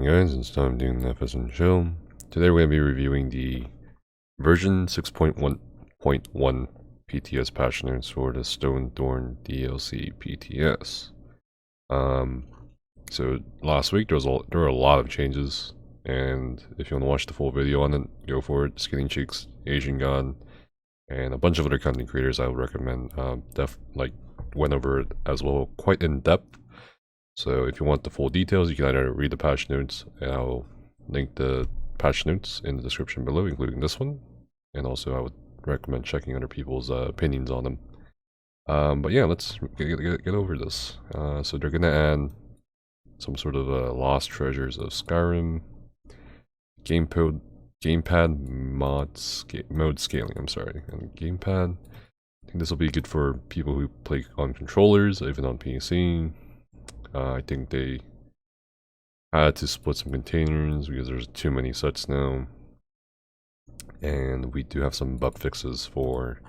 going guys? It's time doing the FS and Chill. Today we're going to be reviewing the version 6.1.1 PTS patch notes for the Stonethorn DLC PTS. So last week there were a lot of changes, and if you want to watch the full video on it, go for it. Skinny Cheeks, Asian God, and a bunch of other content creators I would recommend. Went over it as well, quite in depth. So if you want the full details, you can either read the patch notes, and I'll link the patch notes in the description below, including this one. And also I would recommend checking other people's opinions on them. But yeah, let's get over this. So they're gonna add some sort of lost treasures of Skyrim, gamepad mode scaling, I'm sorry, and gamepad. I think this will be good for people who play on controllers, even on PC. I think they had to split some containers because there's too many sets now. And we do have some bug fixes for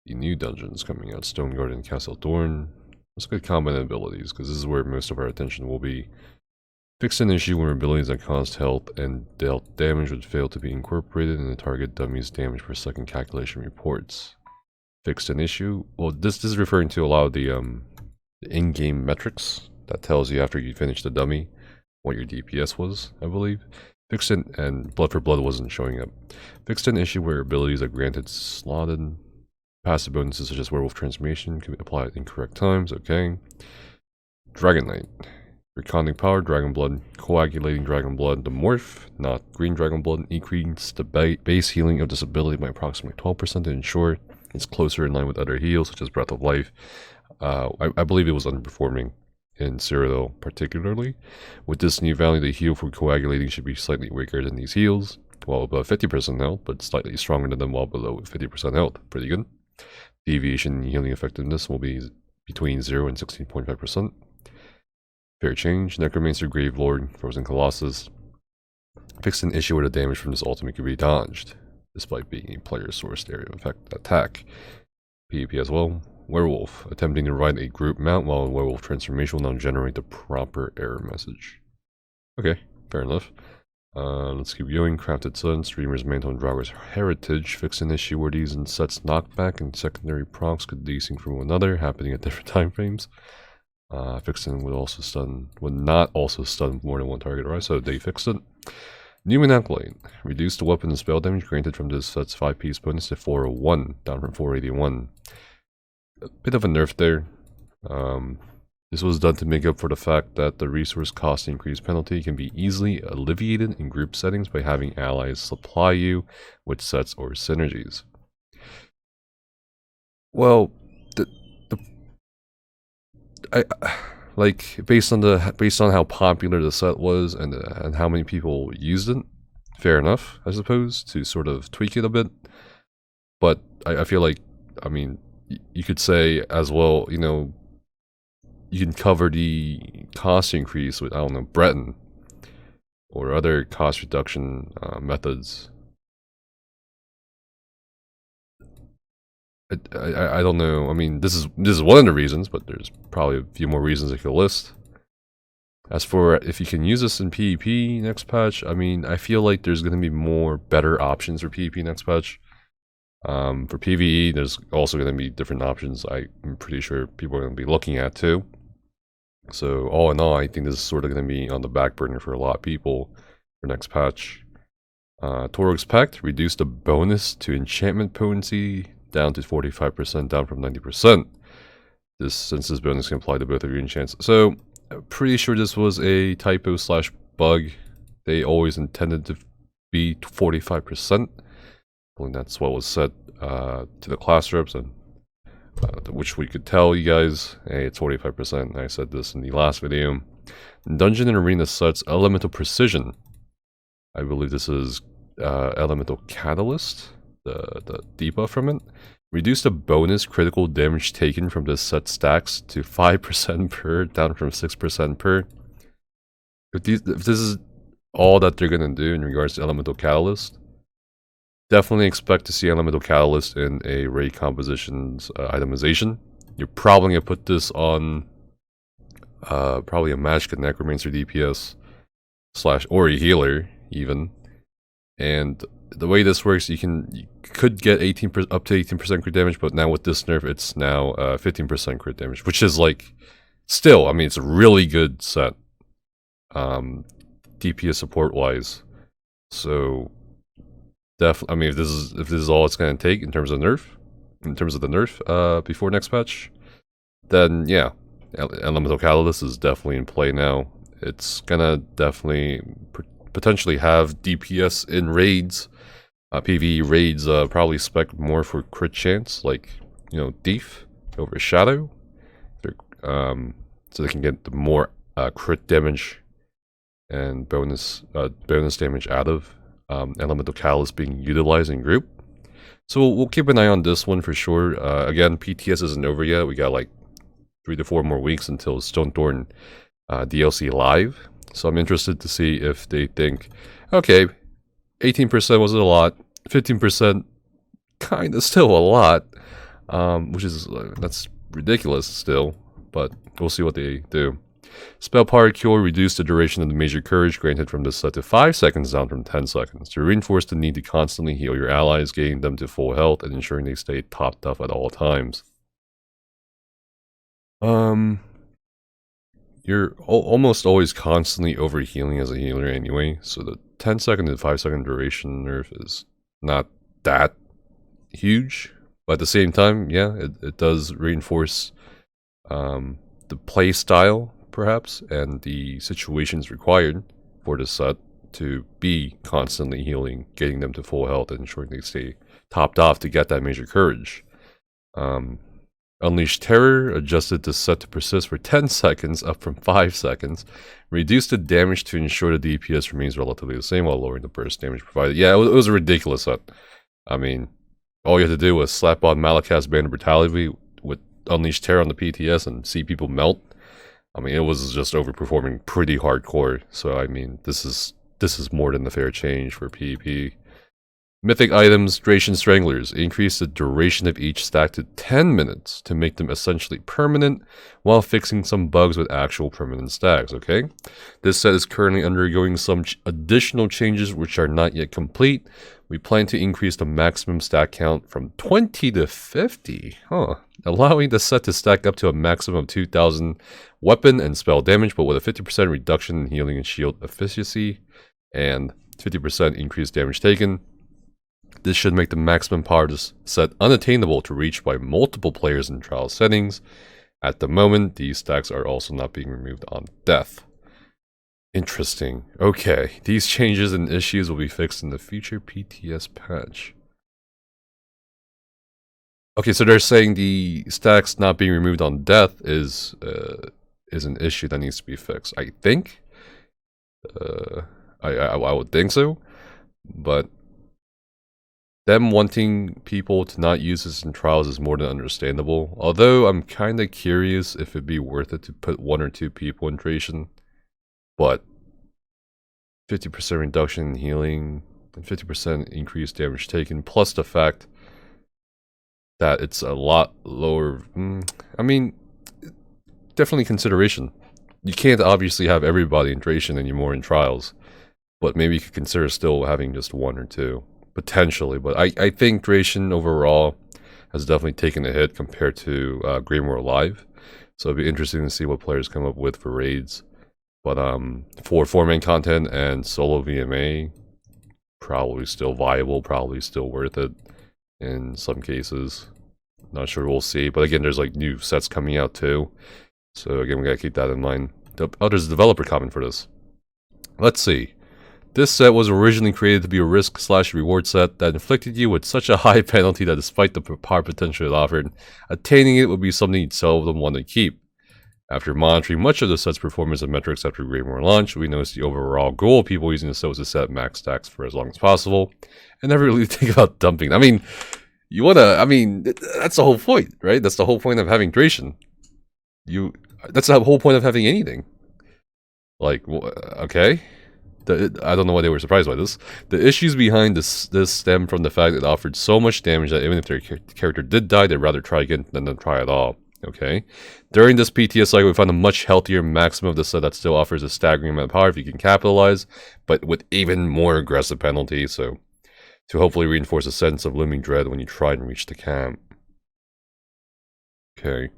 the new dungeons coming out, Stoneguard and Castle Thorn. Let's look at combat abilities, because this is where most of our attention will be. Fixed an issue where abilities that caused health and dealt damage would fail to be incorporated in the target dummy's damage per second calculation reports. Fixed an issue. Well, this is referring to a lot of the in-game metrics that tells you after you finish the dummy what your DPS was, I believe. Fixed it, and Blood for Blood wasn't showing up. Fixed an issue where abilities are granted slotted. Passive bonuses such as Werewolf Transformation can be applied at incorrect times, okay. Dragon Knight. Reconding power, Dragon Blood, coagulating Dragon Blood, the morph, not green Dragon Blood, increase the base healing of this ability by approximately 12% to ensure it's closer in line with other heals such as Breath of Life. I believe it was underperforming in Cyrodiil particularly. With this new value, the heal for coagulating should be slightly weaker than these heals, while above 50% health, but slightly stronger than them while below 50% health. Pretty good. Deviation in healing effectiveness will be between 0 and 16.5%. Fair change. Necromancer, Gravelord, Frozen Colossus. Fixed an issue where the damage from this ultimate could be dodged, despite being a player-sourced area of effect attack. PvP as well. Werewolf, attempting to ride a group mount while in Werewolf Transformation will now generate the proper error message. Okay, fair enough. Let's keep going. Crafted Sun, Streamer's Mantle and Draugr's Heritage. Fix an issue where these and sets knockback and secondary procs could desync from one another, happening at different time frames. Fixing would not also stun more than one target, right? So they fixed it. Newman Acolyte. Reduce the weapon and spell damage granted from this set's 5-piece bonus to 401, down from 481. A bit of a nerf there. This was done to make up for the fact that the resource cost increase penalty can be easily alleviated in group settings by having allies supply you with sets or synergies. Well, based on how popular the set was and how many people used it, fair enough, I suppose, to sort of tweak it a bit. But I feel like, I mean, you could say as well, you know, you can cover the cost increase with, I don't know, Breton or other cost reduction methods. I don't know. I mean, this is one of the reasons, but there's probably a few more reasons I could list. As for if you can use this in PvP next patch, I mean, I feel like there's going to be more better options for PvP next patch. For PvE, there's also going to be different options I'm pretty sure people are going to be looking at too. So all in all, I think this is sort of going to be on the back burner for a lot of people for next patch. Torog's Pact, reduced the bonus to enchantment potency down to 45%, down from 90%. Since this bonus can apply to both of your enchants. So, I'm pretty sure this was a typo / bug. They always intended to be 45%. Well, that's what was said to the class reps, and which we could tell you guys, hey, it's 45%. I said this in the last video. Dungeon and Arena sets Elemental Precision. I believe this is Elemental Catalyst, the debuff from it. Reduce the bonus critical damage taken from this set stacks to 5% per, down from 6% per. If this is all that they're going to do in regards to Elemental Catalyst, definitely expect to see Elemental Catalyst in a Ray Compositions itemization. You're probably going to put this on probably a Magic Necromancer DPS / or a healer even. And the way this works, you could get up to 18% crit damage, but now with this nerf, it's now 15% crit damage, which is like still, I mean, it's a really good set, DPS support wise. So definitely, I mean, if this is all it's gonna take in terms of the nerf, before next patch, then yeah, Elemental Catalyst is definitely in play now. It's gonna definitely potentially have DPS in raids, PvE raids, probably spec more for crit chance, like, you know, Thief over Shadow, so they can get the more crit damage and bonus damage out of Elemental Catalyst being utilized in group. So we'll keep an eye on this one for sure. Again, PTS isn't over yet. We got like 3 to 4 more weeks until Stonethorn DLC live. So I'm interested to see if they think, okay, 18% wasn't a lot, 15% kind of still a lot, which is, that's ridiculous still, but we'll see what they do. Spell Power Cure reduced the duration of the Major Courage granted from this set to 5 seconds down from 10 seconds, to reinforce the need to constantly heal your allies, getting them to full health and ensuring they stay topped up at all times. You're almost always constantly overhealing as a healer anyway, so the 10-second to 5-second duration nerf is not that huge. But at the same time, yeah, it does reinforce the play style, perhaps, and the situations required for the set to be constantly healing, getting them to full health, and ensuring they stay topped off to get that Major Courage. Unleash Terror adjusted the set to persist for 10 seconds, up from 5 seconds. Reduced the damage to ensure the DPS remains relatively the same while lowering the burst damage provided. Yeah, it was a ridiculous set. I mean, all you had to do was slap on Malakaz's Band of Brutality with Unleash Terror on the PTS and see people melt. I mean, it was just overperforming pretty hardcore. So, I mean, this is more than a fair change for PvP. Mythic items, Thrassian Stranglers, increase the duration of each stack to 10 minutes to make them essentially permanent while fixing some bugs with actual permanent stacks, okay? This set is currently undergoing some additional changes which are not yet complete. We plan to increase the maximum stack count from 20 to 50, allowing the set to stack up to a maximum of 2,000 weapon and spell damage, but with a 50% reduction in healing and shield efficiency and 50% increased damage taken. This should make the maximum power of this set unattainable to reach by multiple players in trial settings. At the moment, these stacks are also not being removed on death. Interesting. Okay, these changes and issues will be fixed in the future PTS patch. Okay, so they're saying the stacks not being removed on death is an issue that needs to be fixed. I think. I would think so, but them wanting people to not use this in trials is more than understandable. Although I'm kind of curious if it'd be worth it to put 1 or 2 people in Thrassian. But 50% reduction in healing and 50% increased damage taken, plus the fact that it's a lot lower. I mean, definitely consideration. You can't obviously have everybody in Thrassian anymore in trials, but maybe you could consider still having just 1 or 2. Potentially, but I think Thrassian overall has definitely taken a hit compared to Greymoor Live. So it'd be interesting to see what players come up with for raids. But for 4-man content and solo VMA, probably still viable, probably still worth it in some cases. Not sure, we'll see. But again, there's like new sets coming out too. So again, we gotta keep that in mind. Oh, there's a developer comment for this. Let's see. This set was originally created to be a risk/reward set that inflicted you with such a high penalty that despite the power potential it offered, attaining it would be something you'd seldom want to keep. After monitoring much of the set's performance and metrics after Greymoor launch, we noticed the overall goal of people using the set was to set max stacks for as long as possible, and never really think about dumping. I mean, that's the whole point, right? That's the whole point of having Thrassian. That's the whole point of having anything. Like, okay? I don't know why they were surprised by this. The issues behind this stem from the fact it offered so much damage that even if their character did die, they'd rather try again than not try at all. Okay. During this PTS cycle, we found a much healthier maximum of the set that still offers a staggering amount of power if you can capitalize, but with even more aggressive penalties, so to hopefully reinforce a sense of looming dread when you try and reach the camp. Okay.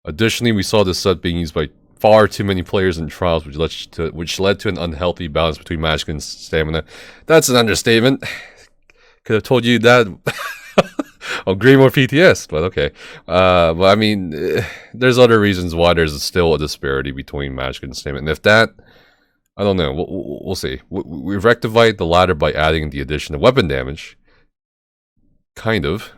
Additionally, we saw this set being used by far too many players in trials, which led to an unhealthy balance between magic and stamina. That's an understatement. Could have told you that on Greenmore PTS, but okay. But I mean, there's other reasons why there's still a disparity between magic and stamina. And if that, I don't know, we'll see. We've rectified the latter by adding the addition of weapon damage. Kind of.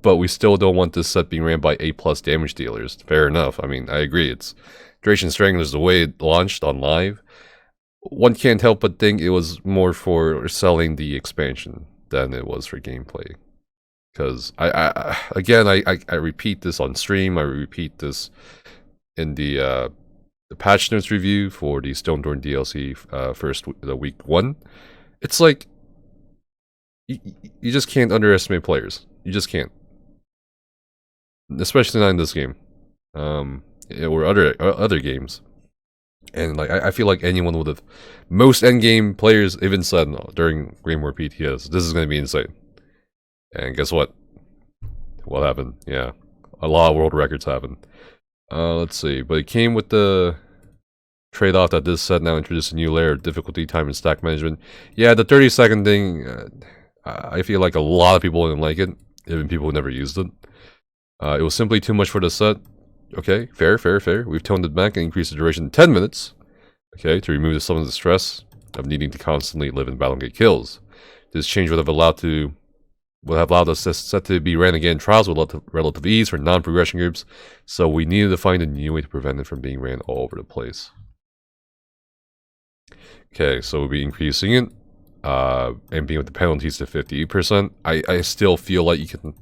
But we still don't want this set being ran by A+ damage dealers. Fair enough. I mean, I agree. It's Thrassian Stranglers, the way it launched on live. One can't help but think it was more for selling the expansion than it was for gameplay. Because, again, I repeat this on stream. I repeat this in the patch notes review for the Stonethorn DLC the week 1. It's like, you just can't underestimate players. You just can't. Especially not in this game, or other games, and like I feel like anyone would have, most endgame players even said during Greenmore PTS, this is going to be insane. And guess what? What happened? Yeah, a lot of world records happened. Let's see, but it came with the trade-off that this set now introduced a new layer of difficulty, time, and stack management. Yeah, the 30-second thing, I feel like a lot of people didn't like it, even people who never used it. It was simply too much for the set. Okay, fair. We've toned it back and increased the duration to 10 minutes. Okay, to remove some of the stress of needing to constantly live in battle and get kills. This change would have allowed us set to be ran again in trials with relative ease for non-progression groups, so we needed to find a new way to prevent it from being ran all over the place. Okay, so we'll be increasing it, and being with the penalties to 50%. I still feel like you can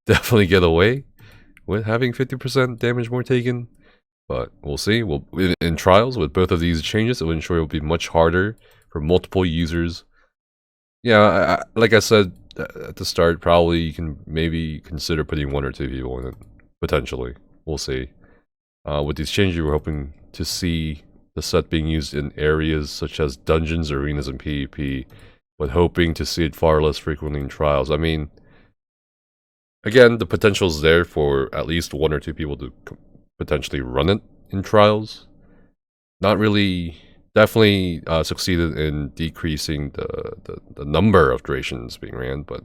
definitely get away with having 50% damage more taken, but we'll see. In trials with both of these changes, it will ensure it will be much harder for multiple users. Yeah, like I said at the start, probably you can maybe consider putting 1 or 2 people in it, potentially. We'll see. With these changes, we're hoping to see the set being used in areas such as dungeons, arenas, and PvP, but hoping to see it far less frequently in trials. I mean, again, the potential is there for at least 1 or 2 people to potentially run it in trials. Not really, definitely succeeded in decreasing the number of durations being ran, but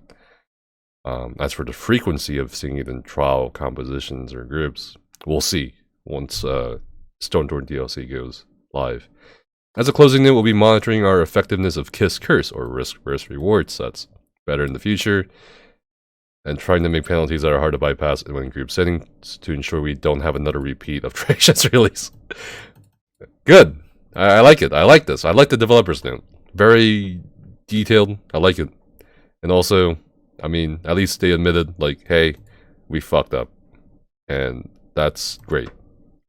as for the frequency of seeing it in trial compositions or groups, we'll see once Stonethorn DLC goes live. As a closing note, we'll be monitoring our effectiveness of Kiss Curse, or risk versus reward sets, better in the future, and trying to make penalties that are hard to bypass in group settings to ensure we don't have another repeat of Thrassian's release. Good. I like it. I like this. I like the developer's note. Very detailed. I like it. And also, I mean, at least they admitted, like, hey, we fucked up. And that's great.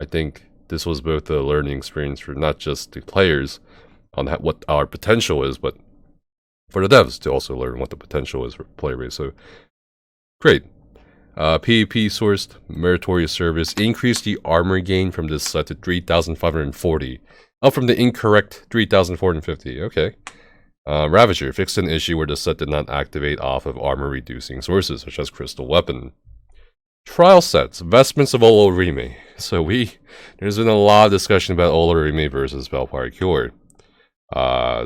I think this was both a learning experience for not just the players on what our potential is, but for the devs to also learn what the potential is for player base. So, great. PvP sourced meritorious service increased the armor gain from this set to 3,540, up from the incorrect 3,450. Okay. Ravager fixed an issue where the set did not activate off of armor reducing sources, such as crystal weapon. Trial sets, vestments of Olorime. So there's been a lot of discussion about Olorime versus Valpire Cure.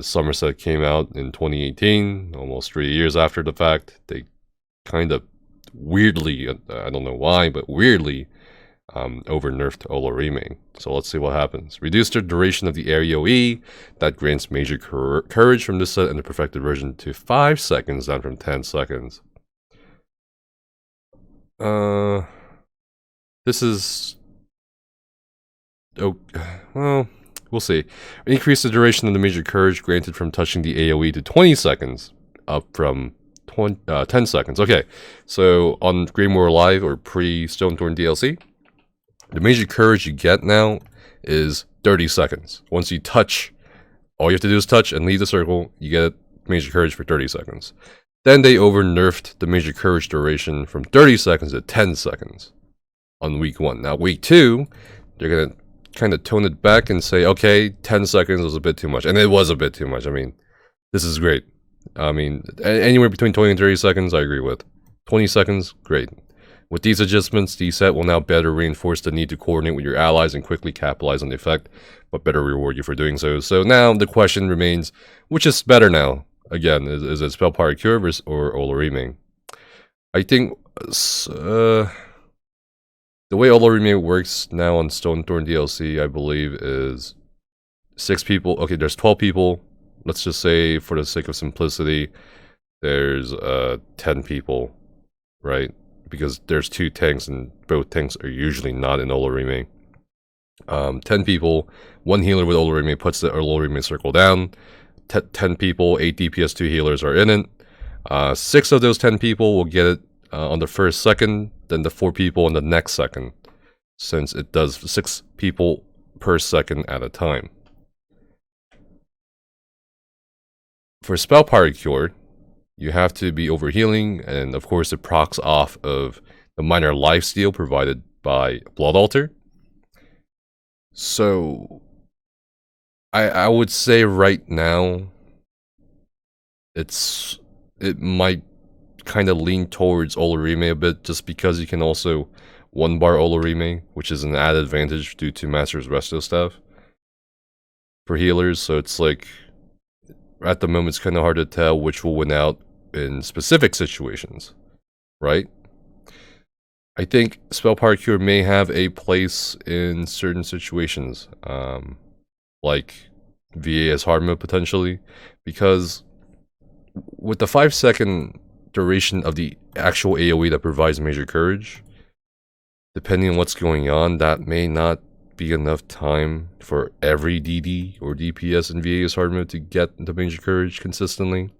Somerset came out in 2018, almost 3 years after the fact. They kind of weirdly, I don't know why, but weirdly, over-nerfed Olorime. So let's see what happens. Reduced the duration of the AoE, that grants major courage from this set and the perfected version to 5 seconds, down from 10 seconds. This is... oh, well, we'll see. Increase the duration of the major courage granted from touching the AoE to 20 seconds, up from 10 seconds. Okay, so on Greenmore Live or pre-Stonethorn DLC, the major courage you get now is 30 seconds. Once you touch, all you have to do is touch and leave the circle, you get major courage for 30 seconds. Then they over-nerfed the major courage duration from 30 seconds to 10 seconds. on week 1. Now, week 2, they're going to kind of tone it back and say, okay, 10 seconds was a bit too much. And it was a bit too much. I mean, this is great. I mean, anywhere between 20 and 30 seconds, I agree with. 20 seconds, great. With these adjustments, the set will now better reinforce the need to coordinate with your allies and quickly capitalize on the effect, but better reward you for doing so. So now the question remains, which is better now? Again, is it Spell Power Cure versus or Olorime? I think the way Olorime works now on Stonethorn DLC, I believe, is 6 people. Okay, there's 12 people. Let's just say, for the sake of simplicity, there's 10 people, right? Because there's 2 tanks, and both tanks are usually not in Olorime. 10 people, 1 healer with Olorime puts the Olorime circle down. 10 people, 8 DPS, 2 healers are in it. 6 of those 10 people will get it on the first second, then the 4 people on the next second, since it does 6 people per second at a time. For Spell Power Cure, you have to be overhealing, and of course it procs off of the minor lifesteal provided by Blood Altar. So, I would say right now, it might kind of lean towards Olorime a bit, just because you can also 1-bar Olorime, which is an added advantage due to Master's Resto Staff for healers. So it's like, at the moment, it's kind of hard to tell which will win out in specific situations, right? I think Spell Power Cure may have a place in certain situations, like VA as hard mode potentially, because with the 5-second duration of the actual AoE that provides Major Courage, depending on what's going on, that may not be enough time for every DD or DPS in VA as hard mode to get the Major Courage consistently.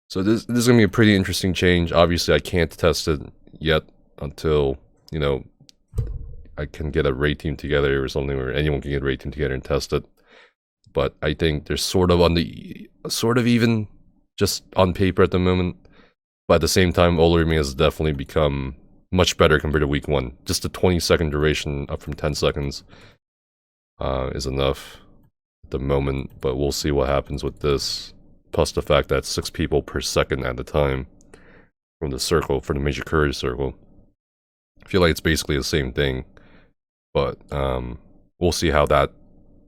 So this is going to be a pretty interesting change. Obviously, I can't test it yet until, you know, I can get a raid team together or something, or anyone can get a raid team together and test it. But I think they're sort of even just on paper at the moment. But at the same time, Olorime has definitely become much better compared to week 1. Just the 20-second duration up from 10 seconds is enough at the moment. But we'll see what happens with this. Plus the fact that 6 people per second at a time from the circle, for the Major Courage circle. I feel like it's basically the same thing. But we'll see how that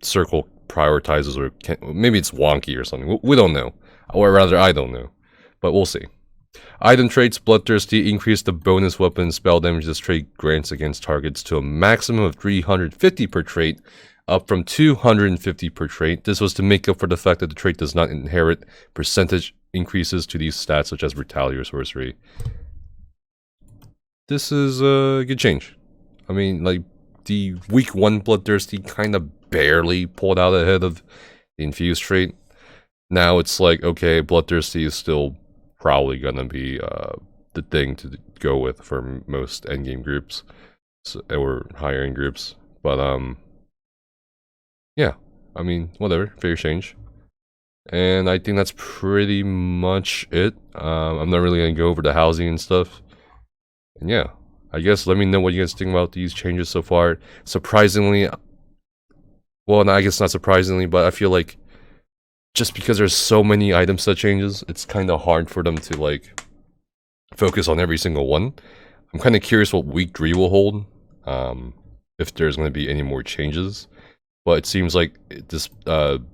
circle prioritizes, or maybe it's wonky or something. We don't know. Or rather, I don't know. But we'll see. Item traits: Bloodthirsty, increase the bonus weapon spell damage this trait grants against targets to a maximum of 350 per trait, up from 250 per trait. This was to make up for the fact that the trait does not inherit percentage increases to these stats, such as Brutality or Sorcery. This is a good change. I mean, like, the week 1 Bloodthirsty kind of barely pulled out ahead of the Infused trait. Now it's like, okay, Bloodthirsty is still probably gonna be the thing to go with for most endgame groups, or higher end groups. But yeah, I mean, whatever, fair change. And I think that's pretty much it. I'm not really gonna go over the housing and stuff. And yeah, I guess let me know what you guys think about these changes so far. Surprisingly, well, no, I guess not surprisingly, but I feel like just because there's so many item set changes, it's kind of hard for them to, like, focus on every single one. I'm kind of curious what week 3 will hold, if there's going to be any more changes. But it seems like this,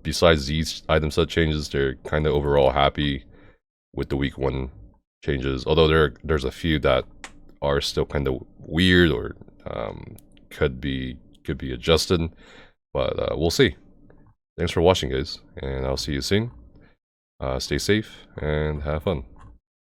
besides these item set changes, they're kind of overall happy with the week 1 changes. Although there's a few that are still kind of weird, or could be adjusted. But we'll see. Thanks for watching, guys, and I'll see you soon. Stay safe and have fun.